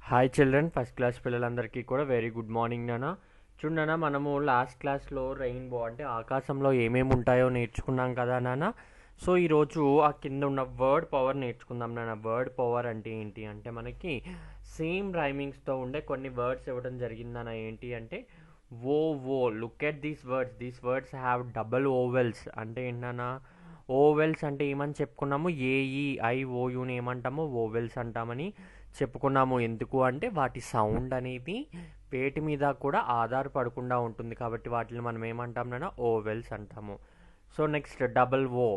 Hi children, first class పిల్లలందరికీ కూడా very good morning నాన్న. చూడనా, మనము లాస్ట్ క్లాస్లో రెయిన్బో అంటే ఆకాశంలో ఏమేమి ఉంటాయో నేర్చుకున్నాం కదా నాన్న. సో ఈరోజు ఆ కింద ఉన్న వర్డ్ పవర్ నేర్చుకుందాం నాన్న. వర్డ్ పవర్ అంటే ఏంటి అంటే మనకి సేమ్ రైమింగ్స్తో ఉండే కొన్ని వర్డ్స్ ఇవ్వడం జరిగిందన్న. ఏంటి అంటే O O, look at these words have double vowels. అంటే ఏంటన్నా, ఓవెల్స్ అంటే ఏమని చెప్పుకున్నాము, ఏఈఐఓయుని ఏమంటాము, ఓవెల్స్ అంటామని చెప్పుకున్నాము. ఎందుకు అంటే వాటి సౌండ్ అనేది వేటి మీద కూడా ఆధారపడకుండా ఉంటుంది కాబట్టి వాటిని మనం ఏమంటాం నాన్న, ఓవెల్స్ అంటాము. So next double O,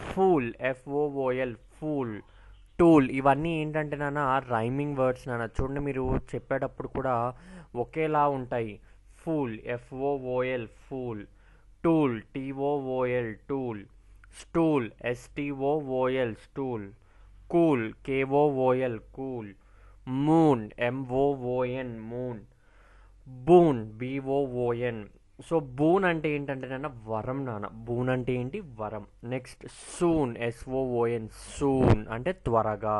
fool, F O O L, fool, tool. ఇవన్నీ ఏంటంటే నాన్న రైమింగ్ వర్డ్స్ నాన్న. చూడండి, మీరు చెప్పేటప్పుడు కూడా ఒకేలా ఉంటాయి. Fool, F O O L, fool. Tool, T O O L, tool. Stool, S T O O L, stool. Cool, K O O L, cool. Moon, M O O N, moon. Boon, B O O N. So boon అంటే ఏంటంటే నాన్న వరం నాన్న. బూన్ అంటే ఏంటి, వరం. నెక్స్ట్ సూన్, ఎస్ఓఓఎన్, సూన్ అంటే త్వరగా.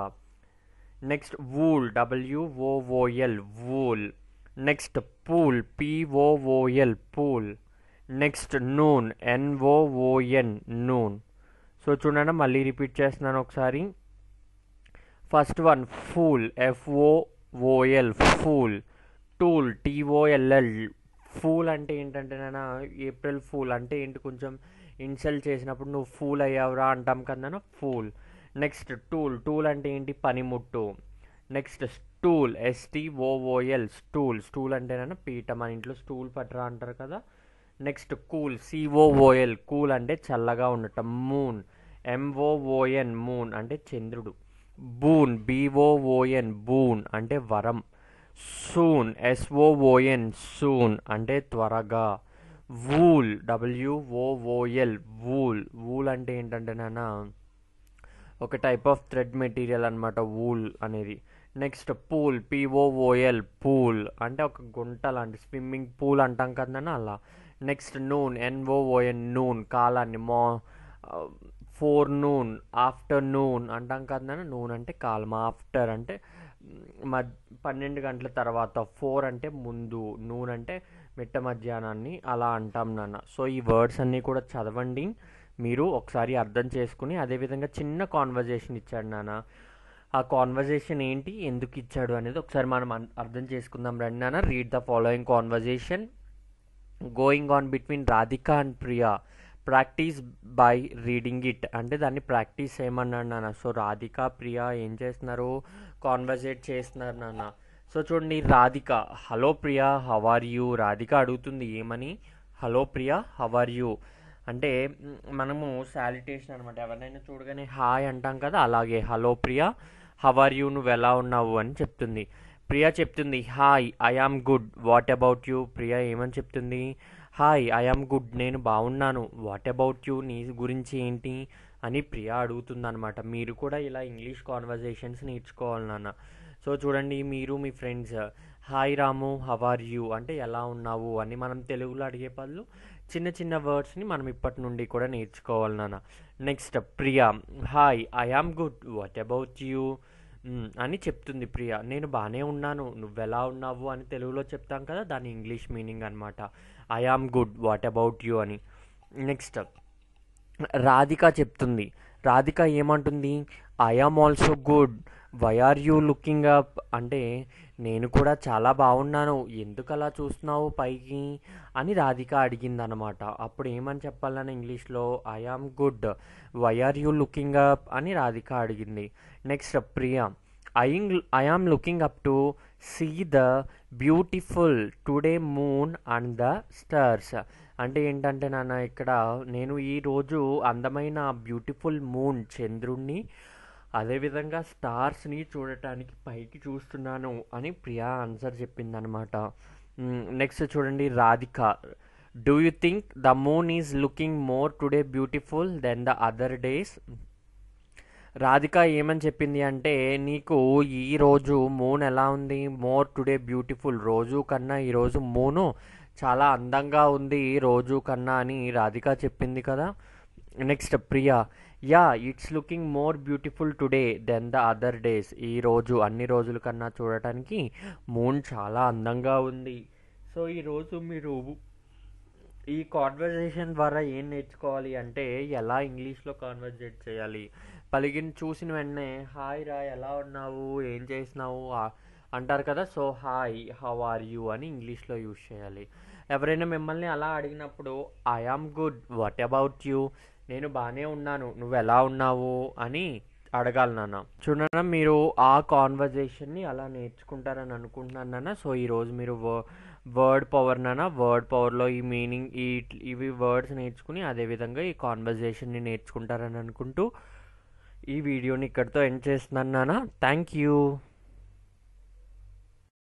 Next wool, W O O L, wool. Next pool, P O O L, pool. Next noon, N O O N, noon. So చూడండి, మళ్ళీ రిపీట్ చేస్తున్నాను ఒకసారి. First one fool, F O O L, fool. Tool, T O L L. Fool అంటే ఏంటంటే నాన్న ఏప్రిల్ ఫూల్ అంటే ఏంటి, కొంచెం ఇన్సల్ట్ చేసినప్పుడు నువ్వు ఫూల్ అయ్యావురా అంటాం కదా, ఫూల్. నెక్స్ట్ టూల్, టూల్ అంటే ఏంటి, పనిముట్టు. Next stool, S T O O L, stool. Stool అంటే నాన్న పీట, మన ఇంట్లో స్టూల్ పట్టరా అంటారు కదా. నెక్స్ట్ కూల్, సిఓఓఎల్, కూల్ అంటే చల్లగా ఉండటం. మూన్, ఎంఓఓఎన్, మూన్ అంటే చంద్రుడు. బూన్, బిఓఓఎన్, బూన్ అంటే వరం. సూన్, ఎస్ఓఓఎన్, సూన్ అంటే త్వరగా. Wool, W O O L, wool. వూల్ అంటే ఏంటంటే నాన్న ఒక టైప్ ఆఫ్ థ్రెడ్ మెటీరియల్ అనమాట, వూల్ అనేది. నెక్స్ట్ పూల్, పిఓఓఎల్, పూల్ అంటే ఒక గుంట లాంటి, స్విమ్మింగ్ పూల్ అంటాం కదా అలా. నెక్స్ట్ నూన్, ఎన్ఓఓఎన్, నూన్ కాలాన్ని. ఫోర్ నూన్, ఆఫ్టర్నూన్ అంటాం కదా, నూన్ అంటే కాలం. ఆఫ్టర్ అంటే 12 గంటల తర్వాత. ఫోర్ అంటే ముందు, నూన్ అంటే మిట్ట మధ్యాహ్నాన్ని అలా అంటాం నాన్న. సో ఈ వర్డ్స్ అన్నీ కూడా చదవండి, మీరు ఒకసారి అర్థం చేసుకుని. అదేవిధంగా చిన్న కాన్వర్జేషన్ ఇచ్చాడు నాన్న. ఆ కాన్వర్జేషన్ ఏంటి, ఎందుకు ఇచ్చాడు అనేది ఒకసారి మనం అర్థం చేసుకుందాం రండి నాన్న. Read the following conversation. Going on between Radhika and Priya. Practice by reading it. అంటే దాన్ని ప్రాక్టీస్ చేయమన్నాడు నాన్న. సో రాధిక, ప్రియా ఏం చేస్తున్నారు, కాన్వర్జేట్ చేస్తున్నారు నాన్న. సో చూడండి, Radhika, hello Priya, how are you. Radhika అడుగుతుంది ఏమని, hello Priya, how are you. అంటే మనము శాలిటేషన్ అనమాట, ఎవరినైనా చూడగానే హాయ్ అంటాం కదా, అలాగే hello Priya, how are you, నువ్వు ఎలా ఉన్నావు అని చెప్తుంది. ప్రియా చెప్తుంది, hi, I am good, what about you. Priya ఏమని చెప్తుంది, హాయ్, ఐ ఆమ్ గుడ్, నేను బాగున్నాను. వాట్ అబౌట్ యూ, నీ గురించి ఏంటి అని ప్రియా అడుగుతుంది అనమాట. మీరు కూడా ఇలా ఇంగ్లీష్ కాన్వర్జేషన్స్ నేర్చుకోవాలి నాన్న. సో చూడండి, మీరు మీ friends hi Ramu, how are you అంటే ఎలా ఉన్నావు అని మనం తెలుగులో అడిగే పనులు, చిన్న చిన్న వర్డ్స్ని మనం ఇప్పటి నుండి కూడా నేర్చుకోవాలి నాన్న. Next Priya, hi, I am good, what about you అని చెప్తుంది ప్రియా. నేను బాగానే ఉన్నాను, నువ్వెలా ఉన్నావు అని తెలుగులో చెప్తాం కదా, దాని ఇంగ్లీష్ మీనింగ్ అనమాట I am good, what about you అని. నెక్స్ట్ రాధిక చెప్తుంది. రాధిక ఏమంటుంది, I am also good, why are you looking up. అంటే నేను కూడా చాలా బాగున్నాను, ఎందుకు అలా చూస్తున్నావు పైకి అని రాధిక అడిగిందనమాట. అప్పుడు ఏమని చెప్పాలని ఇంగ్లీష్లో, I am good, why are you looking up అని రాధిక అడిగింది. Next Priya, I am looking up to see the beautiful today moon and the stars. అంటే ఏంటంటే నాన్న, ఇక్కడ నేను ఈరోజు అందమైన బ్యూటిఫుల్ మూన్, చంద్రుణ్ణి, అదేవిధంగా స్టార్స్ని చూడటానికి పైకి చూస్తున్నాను అని ప్రియా ఆన్సర్ చెప్పిందనమాట. నెక్స్ట్ చూడండి, Radhika, do you think the moon is looking more today beautiful than the other days. Radhika ఏమని చెప్పింది అంటే, నీకు ఈరోజు మూన్ ఎలా ఉంది, మోర్ టుడే బ్యూటిఫుల్, రోజు కన్నా ఈరోజు మూను చాలా అందంగా ఉంది రోజు కన్నా అని రాధిక చెప్పింది కదా. Next Priya, yeah it's looking more beautiful today than the other days. ఈరోజు అన్ని రోజుల కన్నా చూడటానికి మూన్ చాలా అందంగా ఉంది. సో ఈరోజు మీరు ఈ కాన్వర్జేషన్ ద్వారా ఏం నేర్చుకోవాలి అంటే ఎలా ఇంగ్లీష్లో కాన్వర్జేట్ చేయాలి. పలికిన చూసిన వెంటనే హాయ్ రా, ఎలా ఉన్నావు, ఏం చేసినావు అంటారు కదా. So hi, how are you అని ఇంగ్లీష్లో యూజ్ చేయాలి. ఎవరైనా మిమ్మల్ని అలా అడిగినప్పుడు I am good, what about you, నేను బాగానే ఉన్నాను, నువ్వు ఎలా ఉన్నావు అని అడగాలి నాన్న. చూడన్నా మీరు ఆ కాన్వర్జేషన్ని అలా నేర్చుకుంటారని అనుకుంటున్నాను నాన్న. సో ఈరోజు మీరు వర్డ్ పవర్ నాన్న, వర్డ్ పవర్లో ఈ మీనింగ్ ఇవి వర్డ్స్ నేర్చుకుని అదేవిధంగా ఈ కాన్వర్జేషన్ని నేర్చుకుంటారని అనుకుంటూ ఈ వీడియోని ఇక్కడితో ఎండ్ చేస్తున్నాను నాన్న. Thank you.